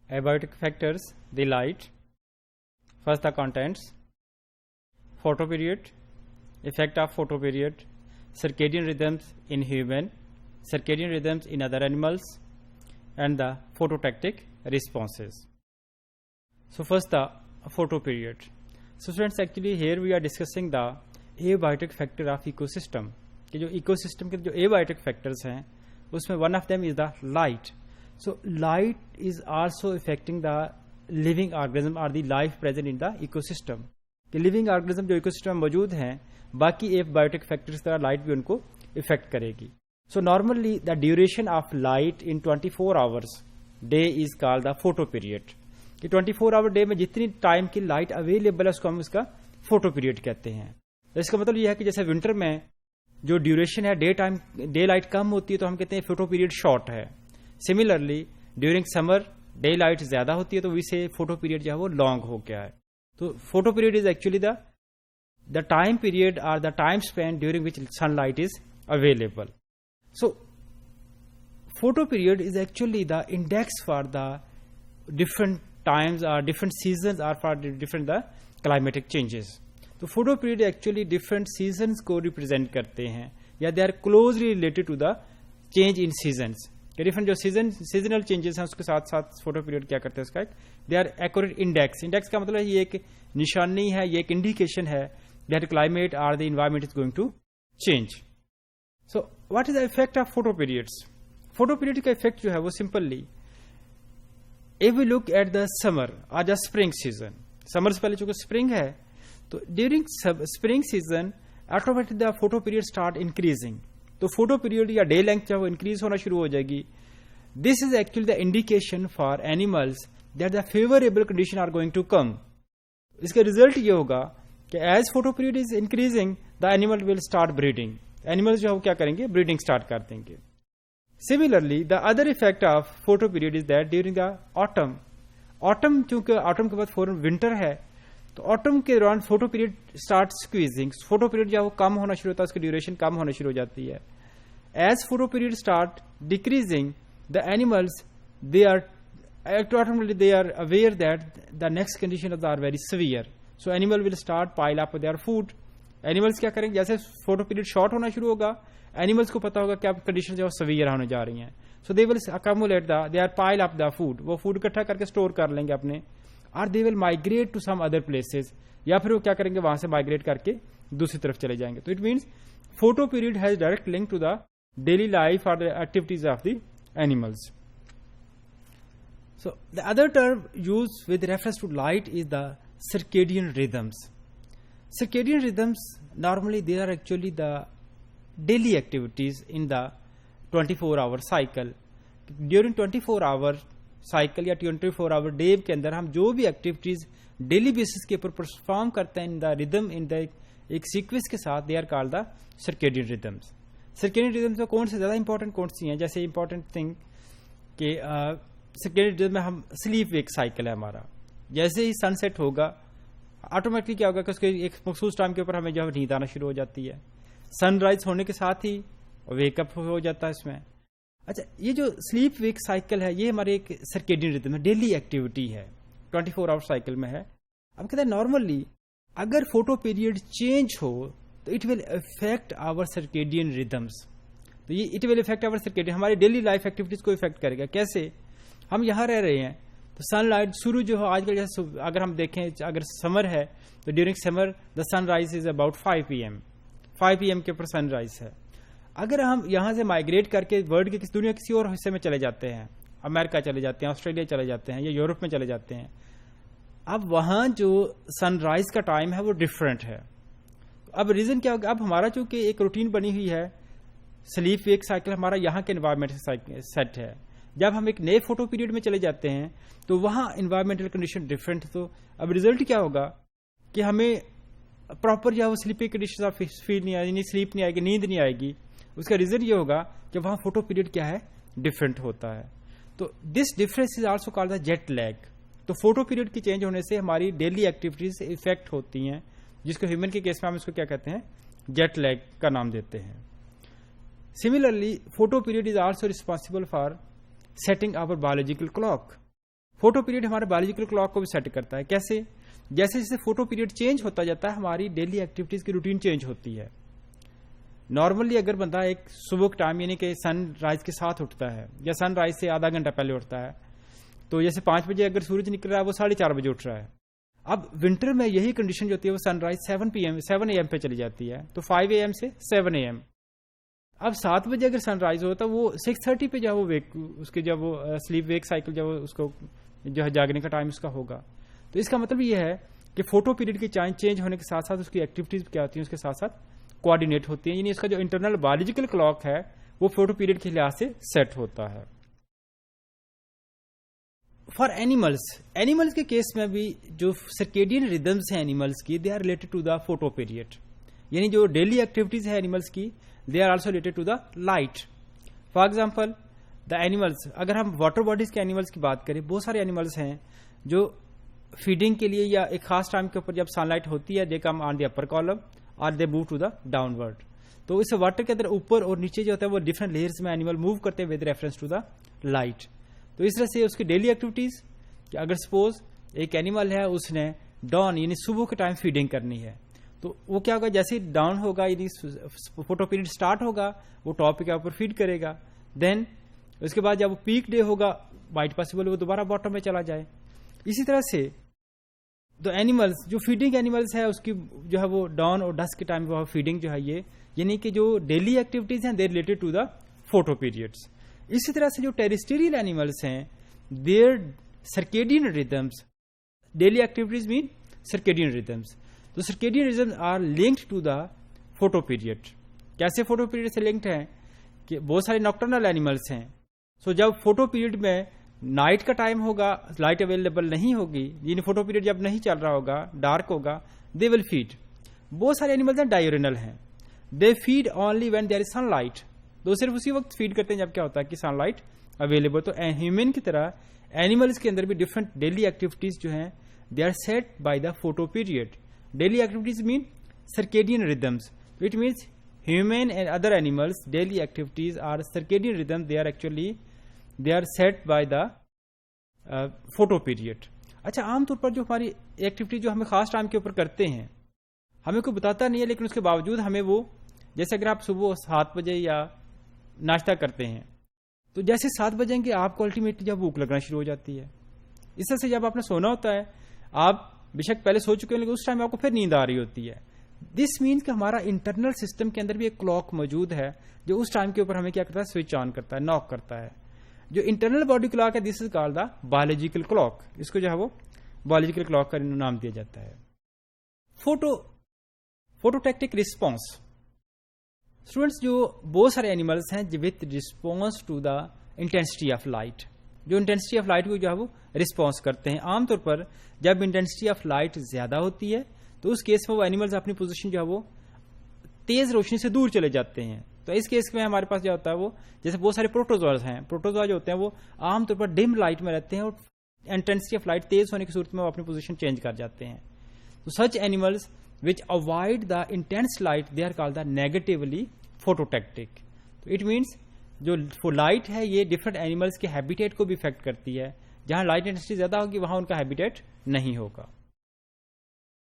Abiotic factors, the light. First, the contents. Photoperiod, effect of photoperiod, circadian rhythms in human, circadian rhythms in other animals, and the phototactic responses. So first, the photoperiod. So students, actually here we are discussing the abiotic factor of ecosystem. कि जो ecosystem के जो abiotic factors हैं उसमें one of them is the light. So light is also affecting the living organism or the life present in the ecosystem. कि living organism जो ecosystem में मौजूद हैं बाकी abiotic factors तरह light भी उनको affect करेगी. So normally the duration of light in 24 hours day is called the photoperiod. कि 24 आवर डे में जितनी टाइम की लाइट अवेलेबल है उसको हम उसका फोटो पीरियड कहते हैं. तो इसका मतलब यह है कि जैसे विंटर में जो ड्यूरेशन है डे लाइट कम होती है तो हम कहते हैं फोटो पीरियड शॉर्ट है. Similarly during summer day light ज्यादा होती है तो इसे फोटो पीरियड जो है वो लॉन्ग हो गया है. तो photoperiod is actually the time period और the time spend during which sunlight is available. So photoperiod is actually the index for the different times or different seasons or for different the climatic changes. तो photoperiod actually different seasons को represent करते हैं या they are closely related to the change in seasons. Different जो seasonal changes हैं उसके साथ साथ फोटो पीरियड क्या करते हैं उसका they are accurate index. Index का मतलब ये एक निशानी है, ये एक इंडिकेशन है दैट क्लाइमेट और the environment is going to change. So what is the effect of photoperiods? Photoperiod का इफेक्ट जो है वो simply If we look at the summer or the spring season, summer से पहले चूंकि spring है तो during spring season automatically the photo period start increasing. तो photo period या day length जो increase होना शुरू हो जाएगी. This is actually the indication for animals that the favorable condition are going to come. इसका result ये होगा कि as photo period is increasing the animal will start breeding. Animals जो है वो क्या करेंगे? Breeding start कर देंगे. Similarly, the other effect of photo period is that during the autumn चूंकि autumn के बाद फौरन winter है तो autumn के दौरान photo period start squeezing. photo period जब वो कम होना शुरू होता है उसकी duration कम होना शुरू हो जाती है. As photo period start decreasing, the animals they are aware that the next conditions are very severe. So animal will start pile up their food. Animals क्या करेंगे? जैसे photo period short होना शुरू होगा एनिमल्स को पता होगा क्या कंडीशन जो सवियर होने जा रही हैं. So they will accumulate they are pile up the food. वो फूड इकट्ठा करके स्टोर कर लेंगे अपने और they will migrate to some other places या फिर वो क्या करेंगे वहां से माइग्रेट करके दूसरी तरफ चले जाएंगे. तो it means photo period has direct link to the daily life और the activities of the animals. So the other term use with reference to light is the circadian rhythms. Circadian rhythms normally they are actually the daily activities in the 24-hour cycle. During 24-hour cycle या 24-hour day के अंदर हम जो भी activities daily basis के ऊपर perform करते हैं in the rhythm in the एक सीक्वेंस के साथ they are called the circadian rhythms. Circadian rhythms में कौन से ज्यादा इंपॉर्टेंट कौन सी हैं? जैसे इंपॉर्टेंट थिंग कि सर्केडियन रिदम में हम स्लीप वेक साइकिल है हमारा. जैसे ही सनसेट होगा ऑटोमेटिकली क्या होगा कि उसके एक मखसूस टाइम के ऊपर हमें जो है नींद आना शुरू हो जाती है. सनराइज होने के साथ ही वेकअप हो जाता है इसमें. अच्छा, ये जो स्लीप वेक साइकिल है ये हमारे एक सर्केडियन रिदम है, डेली एक्टिविटी है, 24 आवर साइकिल में है. अब कहते हैं नॉर्मली अगर फोटो पीरियड चेंज हो तो it will effect our circadian rhythms. तो ये it will effect our circadian हमारी डेली लाइफ एक्टिविटीज को इफेक्ट करेगा. कैसे? हम यहाँ रह रहे हैं तो सनलाइट शुरू जो है आजकल जैसे अगर हम देखें अगर समर है तो during summer the sunrise is about 5 PM के ऊपर सनराइज है. अगर हम यहां से माइग्रेट करके वर्ल्ड के दुनिया किसी और हिस्से में चले जाते हैं, अमेरिका चले जाते हैं, ऑस्ट्रेलिया चले जाते हैं या यूरोप में चले जाते हैं, अब वहां जो सनराइज का टाइम है वो डिफरेंट है. अब रीजन क्या होगा? अब हमारा चूंकि एक रूटीन बनी हुई है स्लीप वेक साइकिल हमारा यहाँ के एनवायरमेंट से सेट है. जब हम एक नए फोटो पीरियड में चले जाते हैं तो वहां एनवायरमेंटल कंडीशन डिफरेंट. तो अब रिजल्ट क्या होगा कि हमें प्रॉपर जो है वो स्लीपिंग कंडीशन फील नहीं आएगी, स्लीप नहीं आएगी, नींद नहीं आएगी. उसका रीजन ये होगा कि वहां फोटो पीरियड क्या है? डिफरेंट होता है. तो this difference is also called the jet lag. तो फोटो पीरियड की चेंज होने से हमारी डेली एक्टिविटीज इफेक्ट होती हैं जिसको ह्यूमन के केस में हम इसको क्या कहते हैं? जेट लैग का नाम देते हैं. Similarly photoperiod is also responsible for setting our biological clock. Photoperiod हमारे बायोलॉजिकल क्लॉक को भी सेट करता है। कैसे? जैसे जैसे फोटो पीरियड चेंज होता जाता है हमारी डेली एक्टिविटीज की रूटीन चेंज होती है। नॉर्मली अगर बंदा एक सुबह के टाइम यानी कि सनराइज के साथ उठता है या सनराइज से आधा घंटा पहले उठता है, तो जैसे 5 बजे अगर सूरज निकल रहा है वो 4:30 बजे उठ रहा है। अब विंटर में यही कंडीशन जो होती है वो सनराइज 7 AM पे चली जाती है, तो 5 AM से 7 AM। अब 7 बजे अगर सनराइज हो तो वो 6:30 पे जब वो उसके जब वो स्लीप वेक साइकिल जब उसको जो है जागने का टाइम उसका होगा। तो इसका मतलब ये है कि फोटो पीरियड की चेंज होने के साथ साथ उसकी एक्टिविटीज क्या होती है उसके साथ साथ कोऑर्डिनेट होती है, यानी इसका जो इंटरनल बायोलॉजिकल क्लॉक है वो फोटो पीरियड के लिहाज से सेट होता है। फॉर एनिमल्स के केस में भी जो सर्केडियन रिदम्स हैं एनिमल्स की, they are related to the photoperiod, यानी जो डेली एक्टिविटीज है एनिमल्स की, they are also related to the light. For example the animals, अगर हम वाटर बॉडीज के एनिमल्स की बात करें, बहुत सारे एनिमल्स हैं जो फीडिंग के लिए या एक खास टाइम के ऊपर जब सनलाइट होती है they come on the upper column और they move to the downward. तो इस वाटर के अंदर ऊपर और नीचे जो होता है वो डिफरेंट लेयर्स में एनिमल मूव करते हैं with reference to the light. तो इस तरह से उसकी डेली एक्टिविटीज, अगर सपोज एक एनिमल है उसने डॉन यानी सुबह के टाइम फीडिंग करनी है, तो वो क्या होगा, जैसे ही डाउन होगा यानी फोटो पीरियड स्टार्ट होगा वो टॉप के ऊपर फीड करेगा। देन उसके बाद जब वो पीक डे होगा वाइट पॉसिबल वो दोबारा बॉटम में चला जाए। इसी तरह से तो एनिमल्स जो फीडिंग एनिमल्स है उसकी जो है वो डॉन और डस्क के टाइम वो फीडिंग जो है ये, यानी कि जो डेली एक्टिविटीज हैं they related to the photoperiods. इसी तरह से जो टेरेस्ट्रियल एनिमल्स हैं their circadian rhythms, daily activities mean circadian rhythms. तो circadian rhythms are linked to the photoperiod. कैसे फोटो पीरियड से लिंक्ड है कि बहुत सारे नॉक्टर्नल एनिमल्स हैं, सो जब फोटो पीरियड में नाइट का टाइम होगा, लाइट अवेलेबल नहीं होगी, यानी फोटो पीरियड जब नहीं चल रहा होगा, डार्क होगा, दे विल फीड। बहुत सारे एनिमल्स हैं डायोरिनल हैं, they feed only when there is sunlight. तो सिर्फ उसी वक्त फीड करते हैं जब क्या होता है कि सनलाइट अवेलेबल। तो ह्यूमन की तरह एनिमल्स के अंदर भी डिफरेंट डेली एक्टिविटीज जो हैं they are set by the photoperiod. Daily activities mean circadian rhythms, it means human and other animals daily activities are circadian rhythm, they are set by the photoperiod. अच्छा, आमतौर पर जो हमारी activity जो हमें खास time के ऊपर करते हैं हमें कोई बताता नहीं है, लेकिन उसके बावजूद हमें वो, जैसे अगर आप सुबह 7 बजे या नाश्ता करते हैं तो जैसे 7 बजेंगे आपको अल्टीमेटली जब भूख लगना शुरू हो जाती है। इस तरह से जब आपने सोना होता है आप बेशक पहले सो चुके हैं लेकिन उस टाइम आपको फिर नींद आ रही होती है। दिस मीन्स कि हमारा इंटरनल सिस्टम के अंदर भी एक क्लॉक मौजूद है जो उस टाइम के ऊपर हमें क्या करता है, स्विच ऑन करता है, नॉक करता है। जो इंटरनल बॉडी क्लॉक है this is called the biological clock, इसको जो है वो बायोलॉजिकल क्लॉक का नाम दिया जाता है। फोटोटैक्टिक रिस्पॉन्स, स्टूडेंट्स जो बहुत सारे एनिमल्स हैं with response to the intensity of light, जो इंटेंसिटी ऑफ लाइट को जो है वो रिस्पॉन्स करते हैं। आमतौर पर जब इंटेंसिटी ऑफ लाइट ज्यादा होती है तो उस केस में वो एनिमल्स अपनी पोजीशन जो है वो तेज रोशनी से दूर चले जाते हैं। तो इस केस में हमारे पास क्या होता है, वो जैसे बहुत सारे प्रोटोजोआज हैं, प्रोटोजोआ जो होते हैं वो आमतौर पर डिम लाइट में रहते हैं और इंटेंसिटी ऑफ लाइट तेज होने की सूरत में वो अपनी पोजीशन चेंज कर जाते हैं। तो such animals which avoid the intense light they are called the negatively phototactic. तो इट मीन्स जो लाइट है ये डिफरेंट एनिमल्स के हैबिटेट को भी इफेक्ट करती है। जहां लाइट इंटेंसिटी ज्यादा होगी वहां उनका हैबिटेट नहीं होगा।